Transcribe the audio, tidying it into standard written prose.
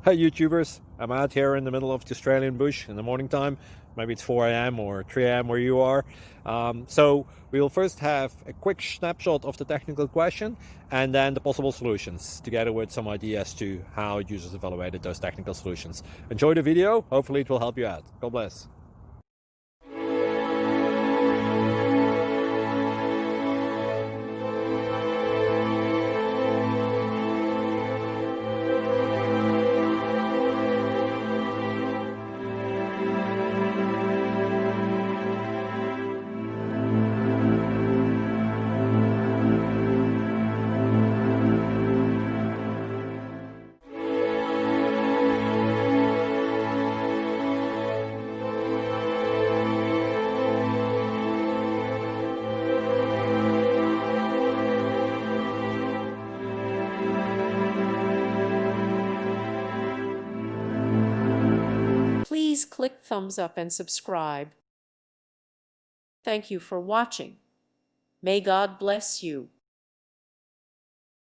Hi YouTubers, I'm out here in the middle of the Australian bush in the morning time. Maybe it's 4 a.m. or 3 a.m. where you are. So we will first have a quick snapshot of the technical question and then the possible solutions, together with some ideas to how users evaluated those technical solutions. Enjoy the video, hopefully it will help you out. God bless. Please click thumbs up and subscribe. Thank you for watching. May God bless you.